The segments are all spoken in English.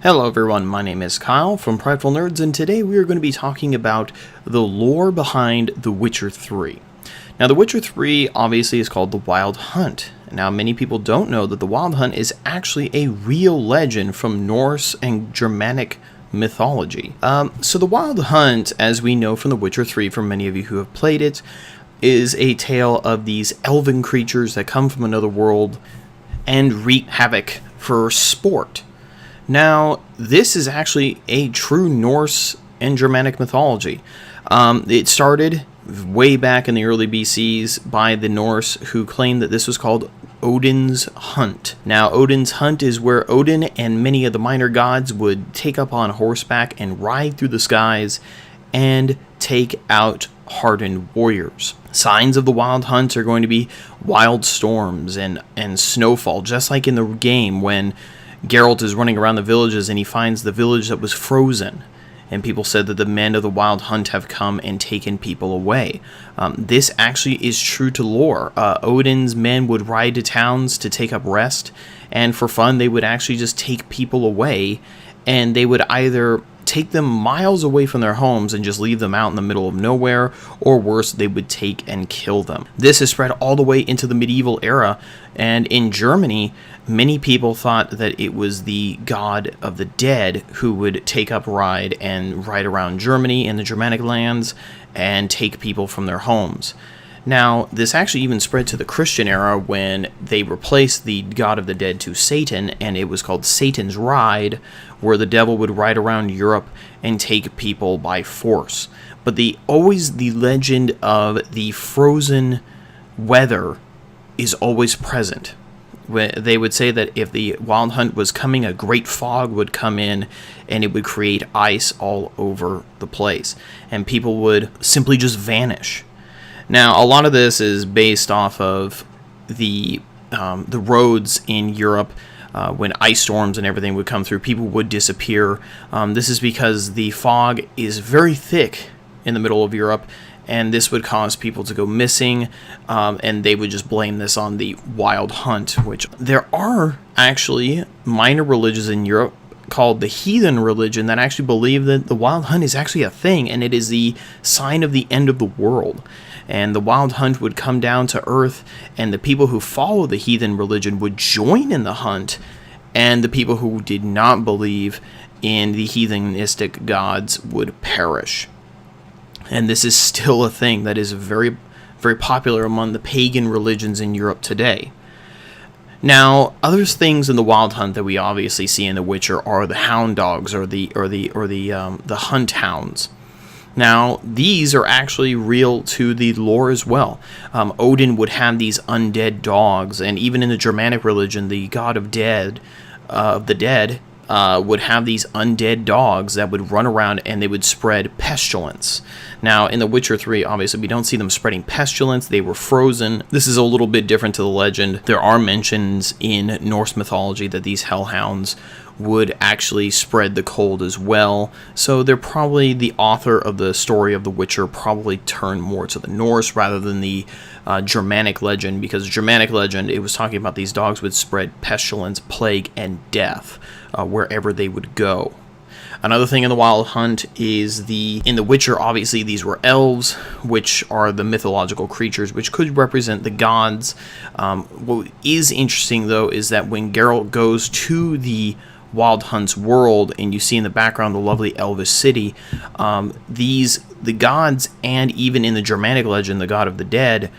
Hello everyone, my name is Kyle from Prideful Nerds, and today we are going to be talking about the lore behind The Witcher 3. Now, The Witcher 3 obviously is called The Wild Hunt. Now, many people don't know that The Wild Hunt is actually a real legend from Norse and Germanic mythology. So The Wild Hunt, as we know from The Witcher 3, for many of you who have played it, is a tale of these elven creatures that come from another world and wreak havoc for sport. Now, this is actually a true Norse and Germanic mythology. It started way back in the early BCs by the Norse, who claimed that this was called Odin's Hunt. Now, Odin's Hunt is where Odin and many of the minor gods would take up on horseback and ride through the skies and take out hardened warriors. Signs of the Wild Hunt are going to be wild storms and snowfall, just like in the game when Geralt is running around the villages and he finds the village that was frozen. And people said that the men of the Wild Hunt have come and taken people away. This actually is true to lore. Odin's men would ride to towns to take up rest, and for fun they would actually just take people away, and they would either take them miles away from their homes and just leave them out in the middle of nowhere, or worse, they would take and kill them. This has spread all the way into the medieval era, and in Germany, many people thought that it was the god of the dead who would take up ride around Germany and the Germanic lands and take people from their homes. Now, this actually even spread to the Christian era when they replaced the god of the dead to Satan, and it was called Satan's Ride, where the devil would ride around Europe and take people by force. But always the legend of the frozen weather is always present. They would say that if the Wild Hunt was coming, a great fog would come in and it would create ice all over the place, and people would simply just vanish. Now, a lot of this is based off of the roads in Europe. When ice storms and everything would come through, people would disappear. This is because the fog is very thick in the middle of Europe, and this would cause people to go missing, and they would just blame this on the Wild Hunt, which there are actually minor religions in Europe called the heathen religion that actually believe that the Wild Hunt is actually a thing, and it is the sign of the end of the world. And the Wild Hunt would come down to Earth, and the people who follow the heathen religion would join in the hunt, and the people who did not believe in the heathenistic gods would perish. And this is still a thing that is very, very popular among the pagan religions in Europe today. Now, other things in the Wild Hunt that we obviously see in The Witcher are the hound dogs, or the hunt hounds. Now, these are actually real to the lore as well. Odin would have these undead dogs, and even in the Germanic religion, the god of the dead would have these undead dogs that would run around and they would spread pestilence. Now, in The Witcher 3, obviously, we don't see them spreading pestilence. They were frozen. This is a little bit different to the legend. There are mentions in Norse mythology that these hellhounds would actually spread the cold as well. So they're probably, the author of the story of The Witcher probably turned more to the Norse rather than the Germanic legend, because Germanic legend, it was talking about these dogs would spread pestilence, plague, and death wherever they would go. Another thing in the Wild Hunt is in The Witcher, obviously these were elves, which are the mythological creatures, which could represent the gods. What is interesting, though, is that when Geralt goes to the Wild Hunt's world, and you see in the background the lovely Elvish city, the gods, and even in the Germanic legend, the god of the dead,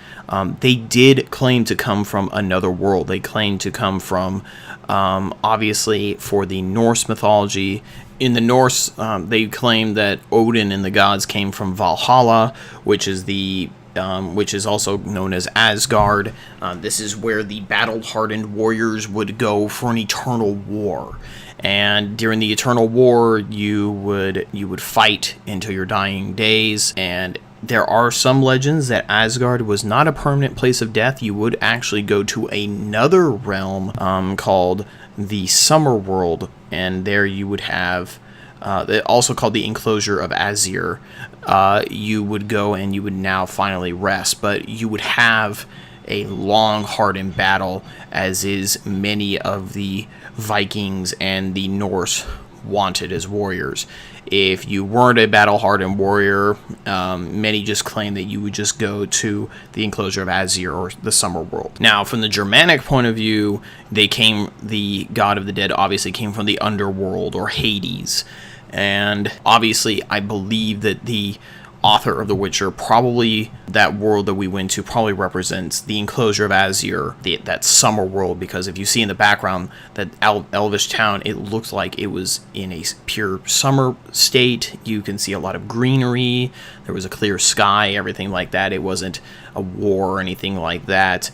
they did claim to come from another world. They claimed to come from, obviously, for the Norse mythology. In the Norse, they claim that Odin and the gods came from Valhalla, which is also known as Asgard. This is where the battle-hardened warriors would go for an eternal war. And during the eternal war, you would fight until your dying days. And there are some legends that Asgard was not a permanent place of death. You would actually go to another realm called the Summer World, and there you would have, also called the Enclosure of Azir. You would go and you would now finally rest, but you would have a long, hardened battle, as is many of the Vikings and the Norse wanted as warriors. If you weren't a battle-hardened warrior, many just claim that you would just go to the enclosure of Azir, or the Summer World. Now, from the Germanic point of view, the god of the dead obviously came from the underworld, or Hades. And obviously, I believe that the author of The Witcher, probably that world that we went to, probably represents the enclosure of Azir, that summer world, because if you see in the background that elvish town, it looks like it was in a pure summer state. You can see a lot of greenery, there was a clear sky, everything like that. It wasn't a war or anything like that.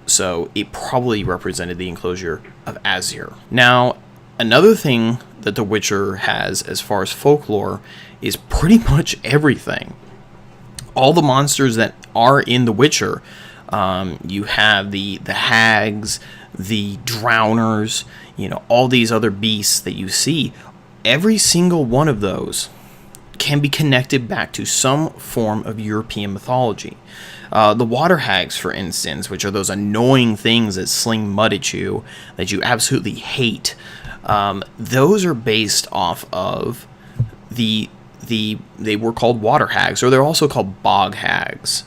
So it probably represented the enclosure of Azir. Now, another thing that The Witcher has as far as folklore is pretty much everything. All the monsters that are in The Witcher, you have the hags, the drowners, all these other beasts that you see. Every single one of those can be connected back to some form of European mythology. The water hags, for instance, which are those annoying things that sling mud at you that you absolutely hate. Those are based off of they were called water hags, or they're also called bog hags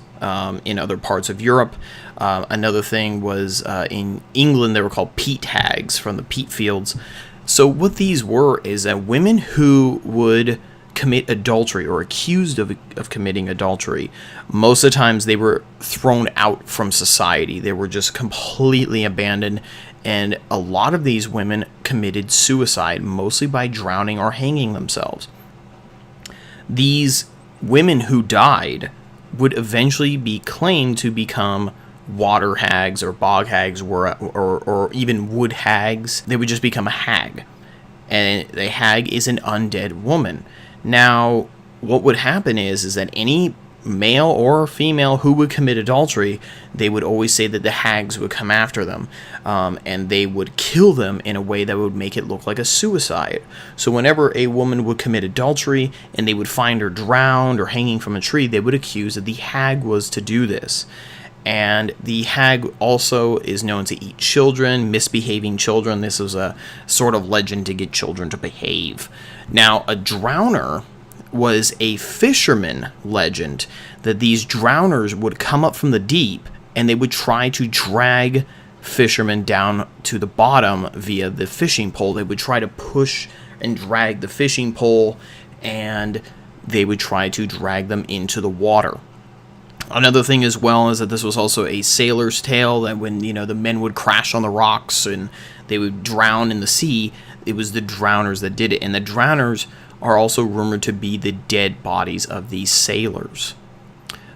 in other parts of Europe. Another thing was in England, they were called peat hags from the peat fields. So what these were is that women who would commit adultery or accused of committing adultery, most of the times they were thrown out from society. They were just completely abandoned. And a lot of these women committed suicide, mostly by drowning or hanging themselves. These women who died would eventually be claimed to become water hags or bog hags, or even wood hags. They would just become a hag. And a hag is an undead woman. Now, what would happen is that any male or female who would commit adultery, they would always say that the hags would come after them, and they would kill them in a way that would make it look like a suicide. So whenever a woman would commit adultery and they would find her drowned or hanging from a tree, they would accuse that the hag was to do this. And the hag also is known to eat children, misbehaving children. This was a sort of legend to get children to behave. Now, a drowner was a fisherman legend, that these drowners would come up from the deep and they would try to drag fishermen down to the bottom via the fishing pole. They would try to push and drag the fishing pole, and they would try to drag them into the water. Another thing as well is that this was also a sailor's tale, that when the men would crash on the rocks and they would drown in the sea, it was the drowners that did it. And the drowners are also rumored to be the dead bodies of these sailors.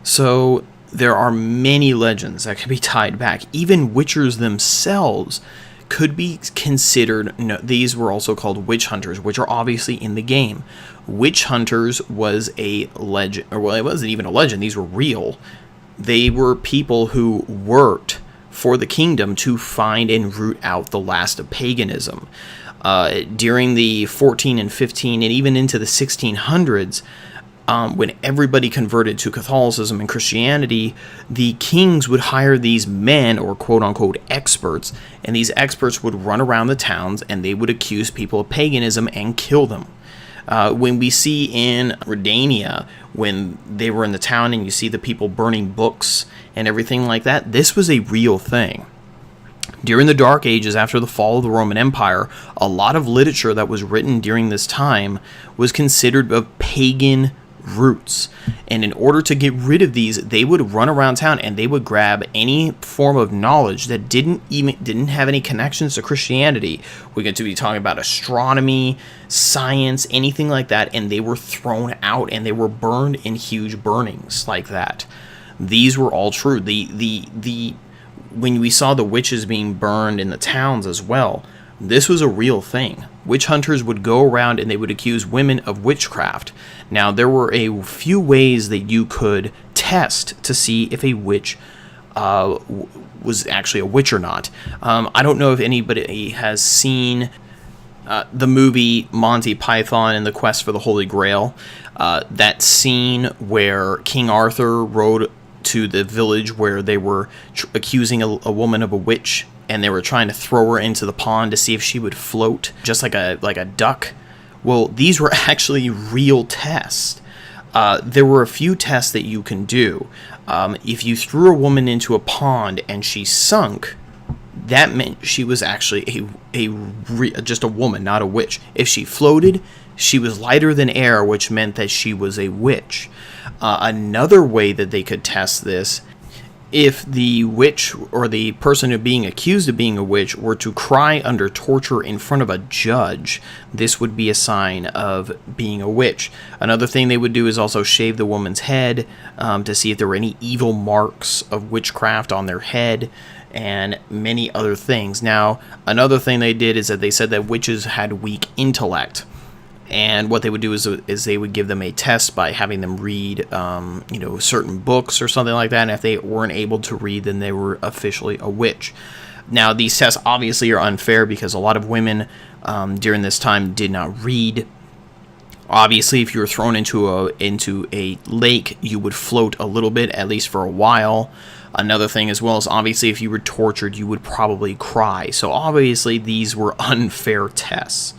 So there are many legends that can be tied back. Even witchers themselves could be considered. These were also called witch hunters, which are obviously in the game. Witch hunters was a legend, or well, it wasn't even a legend. These were real. They were people who worked for the kingdom to find and root out the last of paganism. During the 14 and 15 and even into the 1600s, when everybody converted to Catholicism and Christianity, the kings would hire these men, or quote-unquote experts, and these experts would run around the towns and they would accuse people of paganism and kill them. When we see in Redania, when they were in the town and you see the people burning books and everything like that, this was a real thing. During the Dark Ages, after the fall of the Roman Empire, a lot of literature that was written during this time was considered of pagan roots. And in order to get rid of these, they would run around town and they would grab any form of knowledge that didn't have any connections to Christianity. We're going to be talking about astronomy, science, anything like that, and they were thrown out and they were burned in huge burnings like that. These were all true. When we saw the witches being burned in the towns as well, this was a real thing. Witch hunters would go around and they would accuse women of witchcraft. Now, there were a few ways that you could test to see if a witch was actually a witch or not. I don't know if anybody has seen the movie Monty Python and the Quest for the Holy Grail. That scene where King Arthur rode to the village where they were accusing a woman of a witch and they were trying to throw her into the pond to see if she would float, just like a duck. Well, these were actually real tests. There were a few tests that you can do. If you threw a woman into a pond and she sunk, that meant she was actually just a woman, not a witch. If she floated, she was lighter than air, which meant that she was a witch. Another way that they could test this, if the witch or the person being accused of being a witch were to cry under torture in front of a judge, this would be a sign of being a witch. Another thing they would do is also shave the woman's head to see if there were any evil marks of witchcraft on their head, and many other things. Now, another thing they did is that they said that witches had weak intellect. And what they would do is they would give them a test by having them read, certain books or something like that. And if they weren't able to read, then they were officially a witch. Now, these tests obviously are unfair because a lot of women during this time did not read. Obviously, if you were thrown into a lake, you would float a little bit, at least for a while. Another thing as well is obviously if you were tortured, you would probably cry. So obviously these were unfair tests.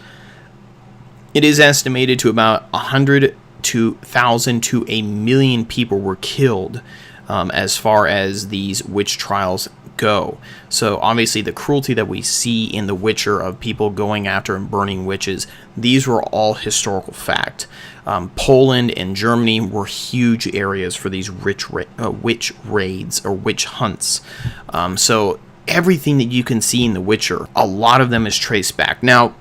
It is estimated to about 100,000 to 1,000,000 people were killed as far as these witch trials go. So obviously the cruelty that we see in The Witcher of people going after and burning witches, these were all historical fact. Poland and Germany were huge areas for these witch raids or witch hunts. So everything that you can see in The Witcher, a lot of them is traced back. Now,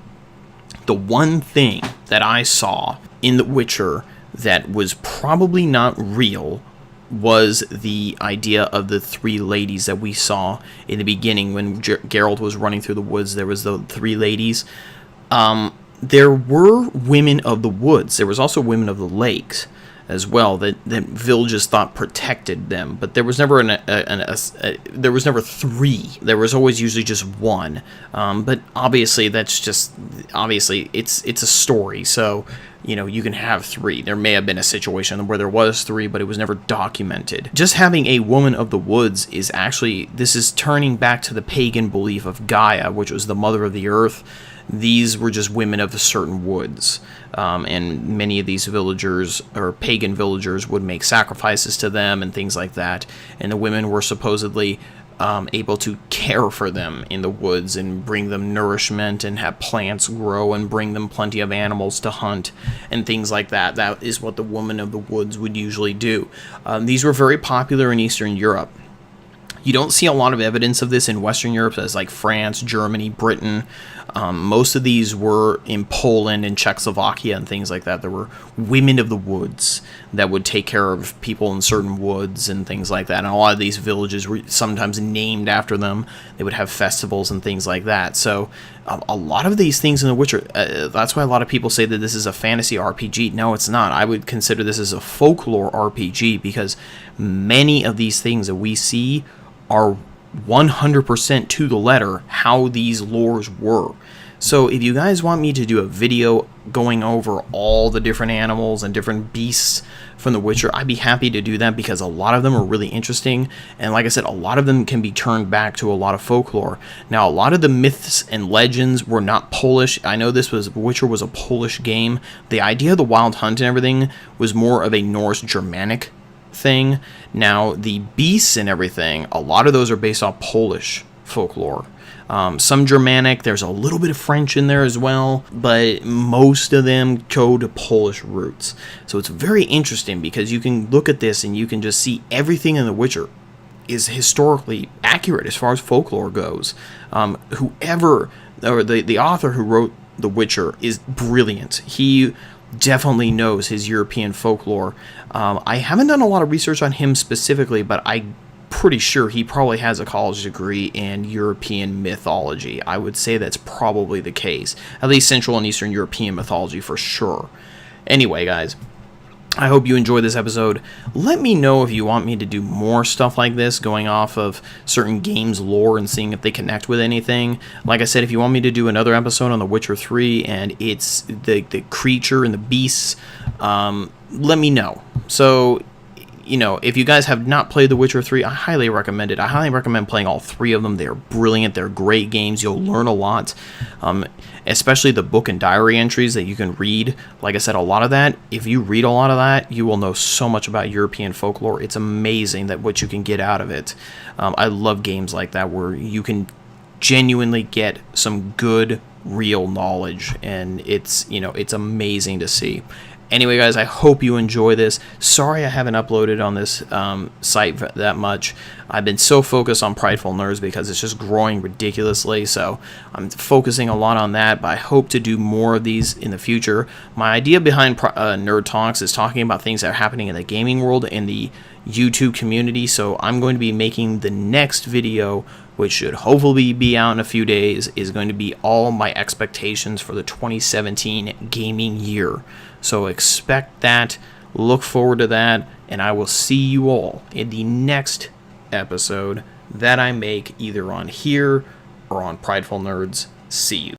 the one thing that I saw in The Witcher that was probably not real was the idea of the three ladies that we saw in the beginning when Geralt was running through the woods. There was the three ladies. There were women of the woods. There was also women of the lakes as well that villages thought protected them, but there was never there was never three. There was always usually just one. But obviously it's a story, so you can have three. There may have been a situation where there was three, but it was never documented. Just having a woman of the woods this is turning back to the pagan belief of Gaia, which was the mother of the earth. These were just women of certain woods, and many of these villagers or pagan villagers would make sacrifices to them and things like that, and the women were supposedly able to care for them in the woods and bring them nourishment and have plants grow and bring them plenty of animals to hunt and things like that. That is what the woman of the woods would usually do. These were very popular in Eastern Europe. You don't see a lot of evidence of this in Western Europe, as like France, Germany, Britain. Most of these were in Poland and Czechoslovakia and things like that. There were women of the woods that would take care of people in certain woods and things like that. And a lot of these villages were sometimes named after them. They would have festivals and things like that. So a lot of these things in The Witcher, that's why a lot of people say that this is a fantasy RPG. No, it's not. I would consider this as a folklore RPG because many of these things that we see are 100% to the letter how these lores were. So if you guys want me to do a video going over all the different animals and different beasts from The Witcher, I'd be happy to do that because a lot of them are really interesting. And like I said, a lot of them can be turned back to a lot of folklore. Now, a lot of the myths and legends were not Polish. I know Witcher was a Polish game. The idea of the Wild Hunt and everything was more of a Norse Germanic thing. Now, the beasts and everything, a lot of those are based off Polish folklore. Some Germanic, there's a little bit of French in there as well, but most of them go to Polish roots. So it's very interesting because you can look at this and you can just see everything in The Witcher is historically accurate as far as folklore goes. Whoever, or the author who wrote The Witcher is brilliant. He definitely knows his European folklore. I haven't done a lot of research on him specifically, but I'm pretty sure he probably has a college degree in European mythology. I would say that's probably the case. At least Central and Eastern European mythology for sure. Anyway, guys, I hope you enjoyed this episode. Let me know if you want me to do more stuff like this, going off of certain games' lore and seeing if they connect with anything. Like I said, if you want me to do another episode on The Witcher 3 and it's the creature and the beasts, let me know. So, if you guys have not played The Witcher 3, I highly recommend it. I highly recommend playing all 3 of them. They're brilliant. They're great games. You'll learn a lot, especially the book and diary entries that you can read. Like I said, a lot of that, if you read a lot of that, you will know so much about European folklore. It's amazing that what you can get out of it. I love games like that where you can genuinely get some good, real knowledge, and it's amazing to see. Anyway, guys, I hope you enjoy this. Sorry I haven't uploaded on this site that much. I've been so focused on Prideful Nerds because it's just growing ridiculously, so I'm focusing a lot on that, but I hope to do more of these in the future. My idea behind Nerd Talks is talking about things that are happening in the gaming world, in the YouTube community, so I'm going to be making the next video, which should hopefully be out in a few days, is going to be all my expectations for the 2017 gaming year. So expect that, look forward to that, and I will see you all in the next episode that I make either on here or on Prideful Nerds. See you.